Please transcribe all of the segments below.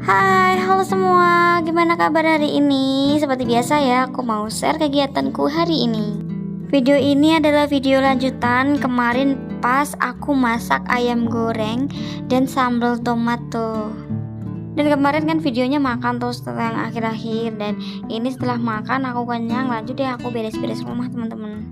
Hai, halo semua. Gimana kabar hari ini? Seperti biasa ya, aku mau share kegiatanku hari ini. Video ini adalah video lanjutan kemarin pas aku masak ayam goreng dan sambal tomat tuh. Dan kemarin kan videonya makan tuh setelah yang akhir-akhir, dan ini setelah makan aku kenyang, lanjut deh aku beres-beres rumah teman-teman.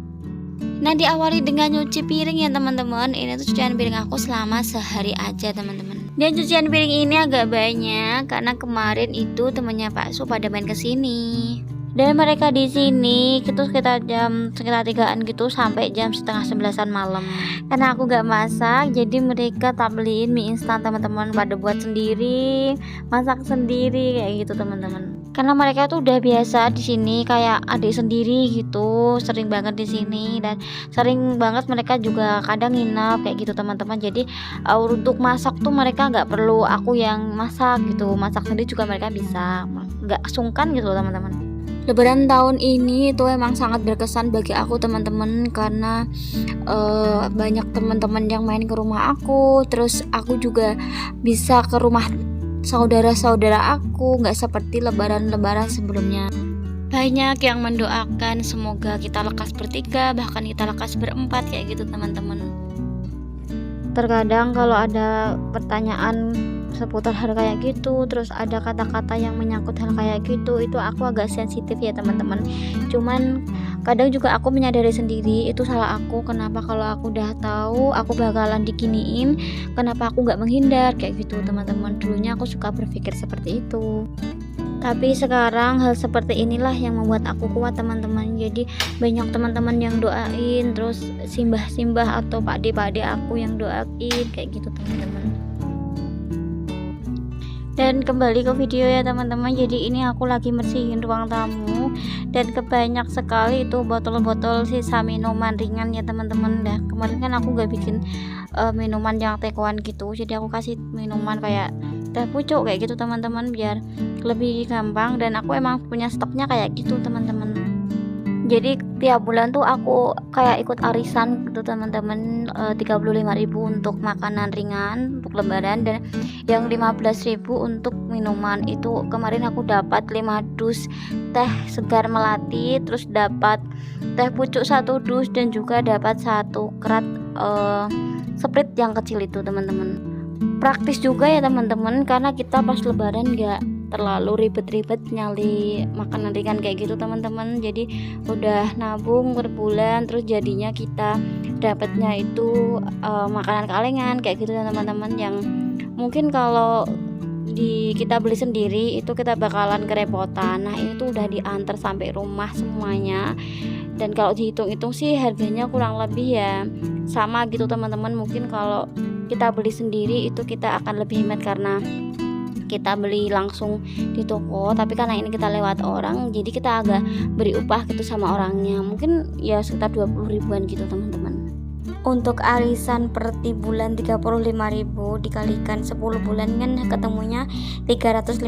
Nah, diawali dengan nyuci piring ya teman-teman. Ini tuh cucian piring aku selama sehari aja teman-teman. Dan cucian piring ini agak banyak karena kemarin itu temannya Pak Su pada main ke sini. Dan mereka di sini itu sekitar jam sekitar 3-an gitu sampai jam setengah 11-an malam. Karena aku gak masak, jadi mereka tak beliin mie instan teman-teman, pada buat sendiri, masak sendiri kayak gitu teman-teman. Karena mereka tuh udah biasa di sini kayak adik sendiri gitu, sering banget di sini, dan sering banget mereka juga kadang nginep kayak gitu teman-teman. Jadi untuk masak tuh mereka nggak perlu aku yang masak gitu, masak sendiri juga mereka bisa, nggak sungkan gitu teman-teman. Lebaran tahun ini itu emang sangat berkesan bagi aku teman-teman, karena banyak teman-teman yang main ke rumah aku, terus aku juga bisa ke rumah saudara-saudara aku, nggak seperti lebaran-lebaran sebelumnya. Banyak yang mendoakan semoga kita lekas bertiga, bahkan kita lekas berempat kayak gitu teman-teman. Terkadang kalau ada pertanyaan seputar hal kayak gitu, terus ada kata-kata yang menyangkut hal kayak gitu, itu aku agak sensitif ya teman-teman. Cuman kadang juga aku menyadari sendiri itu salah aku. Kenapa kalau aku udah tahu aku bakalan diginiin, kenapa aku nggak menghindar kayak gitu teman-teman. Dulunya aku suka berpikir seperti itu, tapi sekarang hal seperti inilah yang membuat aku kuat teman-teman. Jadi banyak teman-teman yang doain, terus simbah-simbah atau pakde-pakde aku yang doain kayak gitu teman-teman. Dan kembali ke video ya teman-teman. Jadi ini aku lagi bersihin ruang tamu, dan kebanyak sekali itu botol-botol sisa minuman ringan ya teman-teman. Dah kemarin kan aku gak bikin minuman yang tekoan gitu, jadi aku kasih minuman kayak teh pucuk kayak gitu teman-teman, biar lebih gampang. Dan aku emang punya stoknya kayak gitu teman-teman. Jadi tiap bulan tuh aku kayak ikut arisan gitu teman-teman, 35.000 untuk makanan ringan untuk lebaran, dan yang 15.000 untuk minuman. Itu kemarin aku dapat 5 dus teh segar melati, terus dapat teh pucuk 1 dus, dan juga dapat 1 kerat Sprite yang kecil itu teman-teman. Praktis juga ya teman-teman, karena kita pas lebaran gak terlalu ribet-ribet nyali makanan ringan kayak gitu teman-teman. Jadi udah nabung per bulan, terus jadinya kita dapatnya itu makanan kalengan kayak gitu teman-teman, yang mungkin kalau kita beli sendiri itu kita bakalan kerepotan. Nah ini tuh udah diantar sampai rumah semuanya, dan kalau dihitung-hitung sih harganya kurang lebih ya sama gitu teman-teman. Mungkin kalau kita beli sendiri itu kita akan lebih hemat karena kita beli langsung di toko, tapi karena ini kita lewat orang, jadi kita agak beri upah gitu sama orangnya, mungkin ya sekitar 20 ribuan gitu teman-teman. Untuk arisan per bulan 35.000 dikalikan 10 bulan kan ketemunya 350.000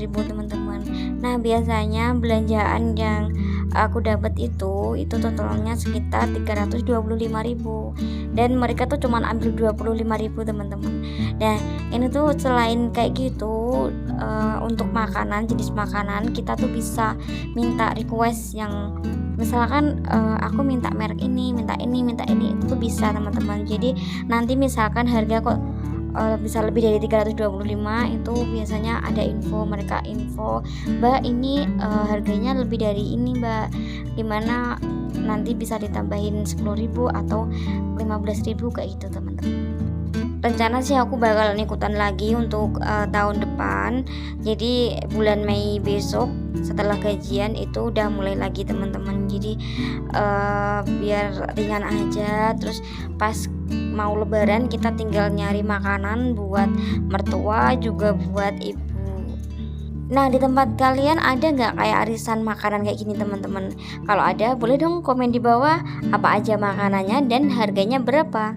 teman-teman. Nah biasanya belanjaan yang aku dapat itu totalnya sekitar 325.000, dan mereka tuh cuman ambil 25.000 teman-teman. Nah ini tuh selain kayak gitu, untuk makanan, jenis makanan kita tuh bisa minta request yang misalkan aku minta merek ini, minta ini, itu tuh bisa teman-teman. Jadi nanti misalkan harga kok bisa lebih dari 325, itu biasanya ada info, mereka info, Mbak ini harganya lebih dari ini Mbak, dimana nanti bisa ditambahin 10.000 atau 15.000 kayak gitu teman-teman. Rencana sih aku bakalan ikutan lagi untuk tahun depan. Jadi bulan Mei besok setelah gajian itu udah mulai lagi teman-teman. Jadi biar ringan aja, terus pas mau lebaran kita tinggal nyari makanan buat mertua juga buat ibu. Nah di tempat kalian ada nggak kayak arisan makanan kayak gini teman-teman? Kalau ada boleh dong komen di bawah apa aja makanannya dan harganya berapa.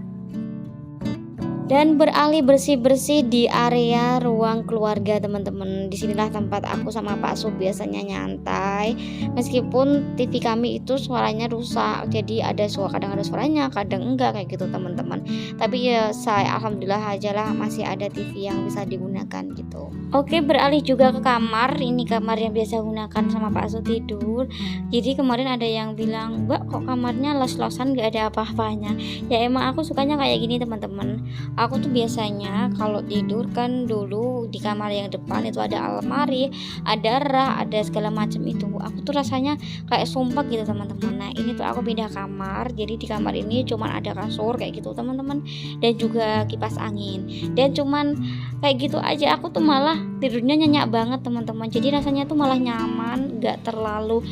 Dan beralih bersih-bersih di area ruang keluarga teman-teman. Disinilah tempat aku sama Pak Su biasanya nyantai. Meskipun TV kami itu suaranya rusak, jadi ada suara, kadang ada suaranya, kadang enggak kayak gitu teman-teman. Tapi ya saya alhamdulillah aja lah masih ada TV yang bisa digunakan gitu. Oke, beralih juga ke kamar. Ini kamar yang biasa gunakan sama Pak Su tidur. Jadi kemarin ada yang bilang, "Mbak, kok kamarnya los-losan gak ada apa-apanya?" Ya emang aku sukanya kayak gini teman-teman. Aku tuh biasanya kalau tidur kan dulu di kamar yang depan itu ada almari, ada rak, ada segala macam itu. Aku tuh rasanya kayak sumpah gitu teman-teman. Nah ini tuh aku pindah kamar, jadi di kamar ini cuman ada kasur kayak gitu teman-teman, dan juga kipas angin. Dan cuman kayak gitu aja, aku tuh malah tidurnya nyenyak banget teman-teman. Jadi rasanya tuh malah nyaman, gak terlalu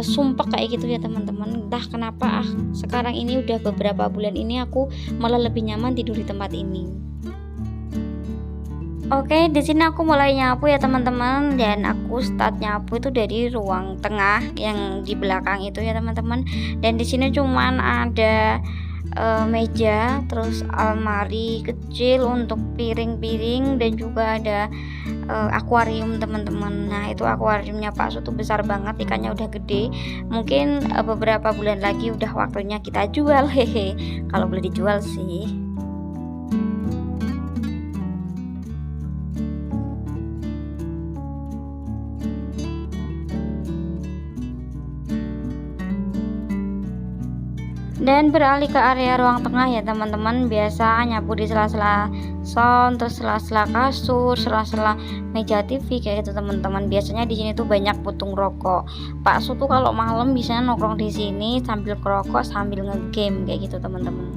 sumpah kayak gitu ya teman-teman. Entah kenapa sekarang ini udah beberapa bulan ini aku malah lebih nyaman tidur di tempat ini. Oke, di sini aku mulai nyapu ya teman-teman, dan aku start nyapu itu dari ruang tengah yang di belakang itu ya teman-teman. Dan di sini cuman ada meja, terus almari kecil untuk piring-piring, dan juga ada akuarium teman-teman. Nah itu akuariumnya Pak Su tuh besar banget, ikannya udah gede. Mungkin beberapa bulan lagi udah waktunya kita jual, hehe, kalau boleh dijual sih. Dan beralih ke area ruang tengah ya teman-teman, biasa nyapu di sela-sela sound, terus sela-sela kasur, sela-sela meja TV kayak gitu teman-teman. Biasanya di sini tuh banyak putung rokok. Pak Su tuh kalau malam biasanya nongkrong di sini sambil kerokok sambil ngegame kayak gitu teman-teman.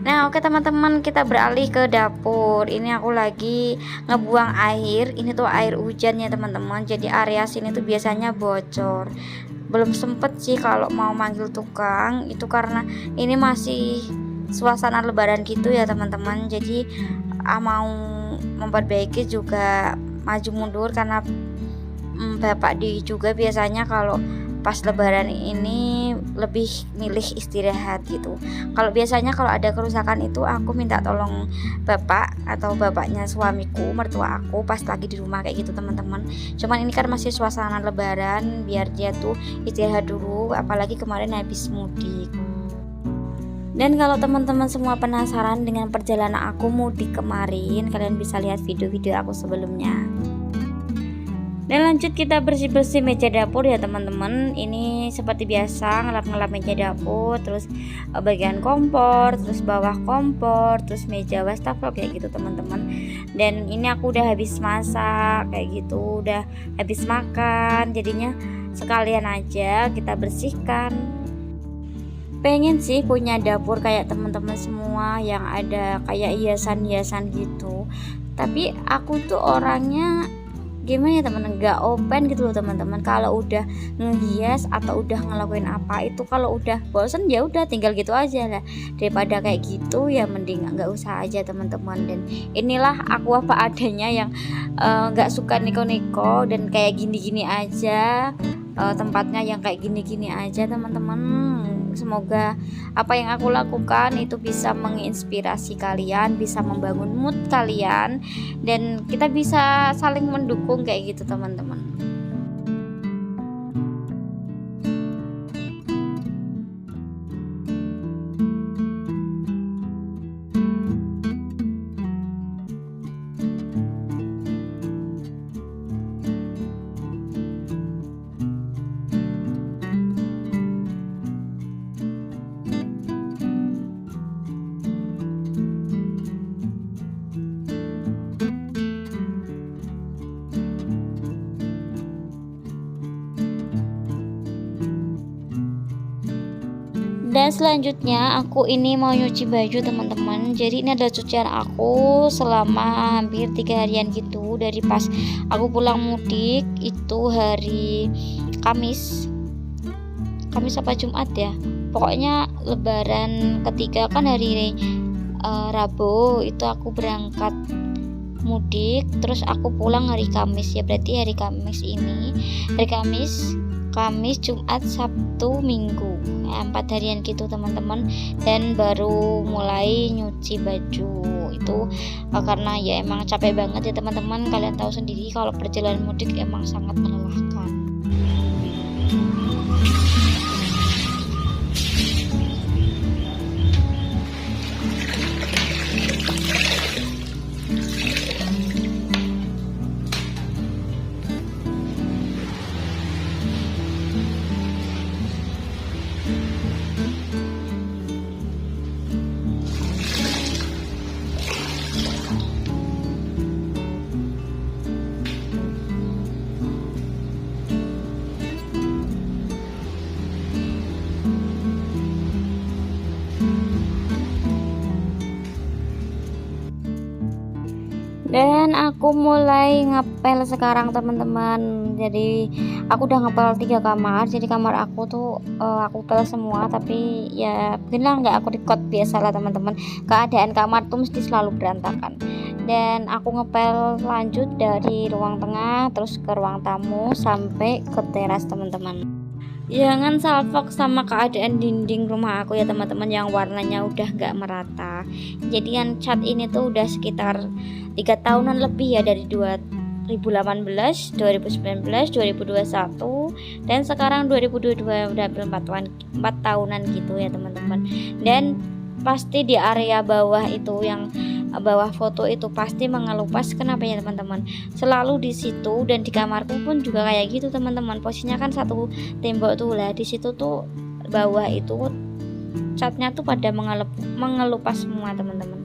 Nah oke teman-teman, kita beralih ke dapur. Ini aku lagi ngebuang air. Ini tuh air hujan ya teman-teman. Jadi area sini tuh biasanya bocor. Belum sempet sih kalau mau manggil tukang, itu karena ini masih suasana lebaran gitu ya teman-teman. Jadi mau memperbaiki juga maju mundur karena bapak di juga biasanya kalau pas lebaran ini lebih milih istirahat gitu. Kalau biasanya kalau ada kerusakan itu aku minta tolong bapak atau bapaknya suamiku, mertua aku pas lagi di rumah kayak gitu teman-teman. Cuman ini kan masih suasana lebaran, biar dia tuh istirahat dulu, apalagi kemarin habis mudik. Dan kalau teman-teman semua penasaran dengan perjalanan aku mudik kemarin, kalian bisa lihat video-video aku sebelumnya. Dan lanjut kita bersih-bersih meja dapur ya teman-teman. Ini seperti biasa ngelap-ngelap meja dapur, terus bagian kompor, terus bawah kompor, terus meja wastafel kayak gitu teman-teman. Dan ini aku udah habis masak kayak gitu, udah habis makan, jadinya sekalian aja kita bersihkan. Pengen sih punya dapur kayak teman-teman semua yang ada kayak hiasan-hiasan gitu. Tapi aku tuh orangnya gimana ya teman, nggak open gitu loh teman-teman. Kalau udah ngehias atau udah ngelakuin apa itu, kalau udah bosen ya udah tinggal gitu aja lah, daripada kayak gitu ya mending nggak usah aja teman-teman. Dan inilah aku apa adanya yang nggak suka niko-niko dan kayak gini-gini aja, tempatnya yang kayak gini-gini aja teman-teman. Semoga apa yang aku lakukan itu bisa menginspirasi kalian, bisa membangun mood kalian, dan kita bisa saling mendukung kayak gitu teman-teman. Dan selanjutnya aku ini mau nyuci baju teman-teman. Jadi ini adalah cucian aku selama hampir 3 harian gitu, dari pas aku pulang mudik itu hari Kamis apa Jumat ya, pokoknya lebaran ketiga kan hari Rabu itu aku berangkat mudik, terus aku pulang hari Kamis ya, berarti hari Kamis ini hari Kamis, Jumat, Sabtu, Minggu, 4 harian gitu teman-teman. Dan baru mulai nyuci baju itu karena ya emang capek banget ya teman-teman. Kalian tahu sendiri kalau perjalanan mudik emang sangat melelahkan. Dan aku mulai ngepel sekarang teman-teman. Jadi aku udah ngepel 3 kamar. Jadi kamar aku tuh aku pel semua, tapi ya bilang nggak aku record biasa lah teman-teman. Keadaan kamar tuh mesti selalu berantakan. Dan aku ngepel lanjut dari ruang tengah terus ke ruang tamu sampai ke teras teman-teman. Jangan salfok sama keadaan dinding rumah aku ya teman-teman, yang warnanya udah gak merata. Jadi yang cat ini tuh udah sekitar 3 tahunan lebih ya, dari 2018, 2019, 2021 dan sekarang 2022, udah hampir 4 tahunan gitu ya teman-teman. Dan pasti di area bawah itu, yang bawah foto itu pasti mengelupas. Kenapa ya teman-teman? Selalu di situ, dan di kamarku pun juga kayak gitu teman-teman. Posisinya kan satu tembok tuh lah, di situ tuh bawah itu catnya tuh pada mengelupas semua teman-teman.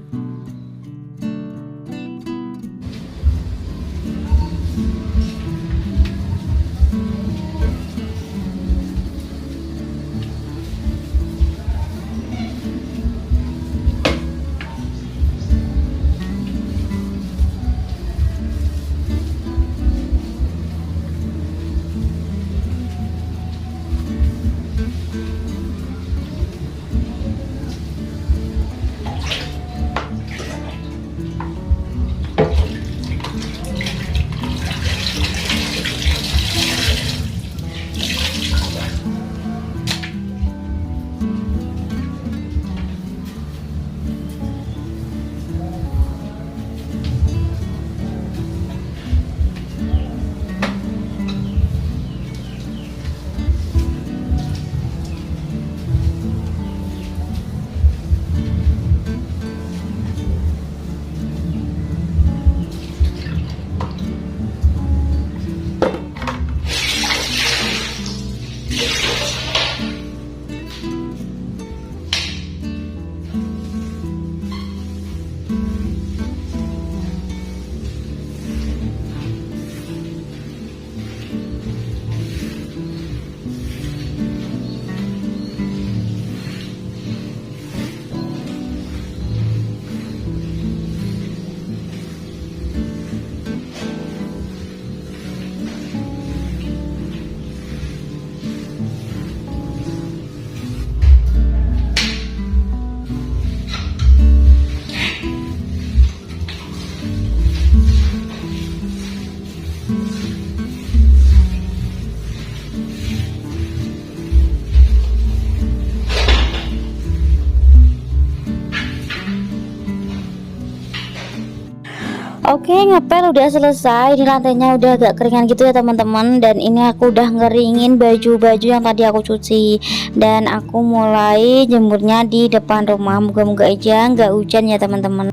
Oke, ngepel udah selesai. Ini lantainya udah agak keringan gitu ya teman-teman. Dan ini aku udah ngeringin baju-baju yang tadi aku cuci. Dan aku mulai jemurnya di depan rumah. Moga-moga aja nggak hujan ya teman-teman.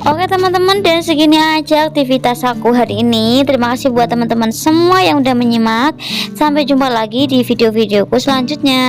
Oke teman-teman, dan segini aja aktivitas aku hari ini. Terima kasih buat teman-teman semua yang udah menyimak. Sampai jumpa lagi di video-videoku selanjutnya.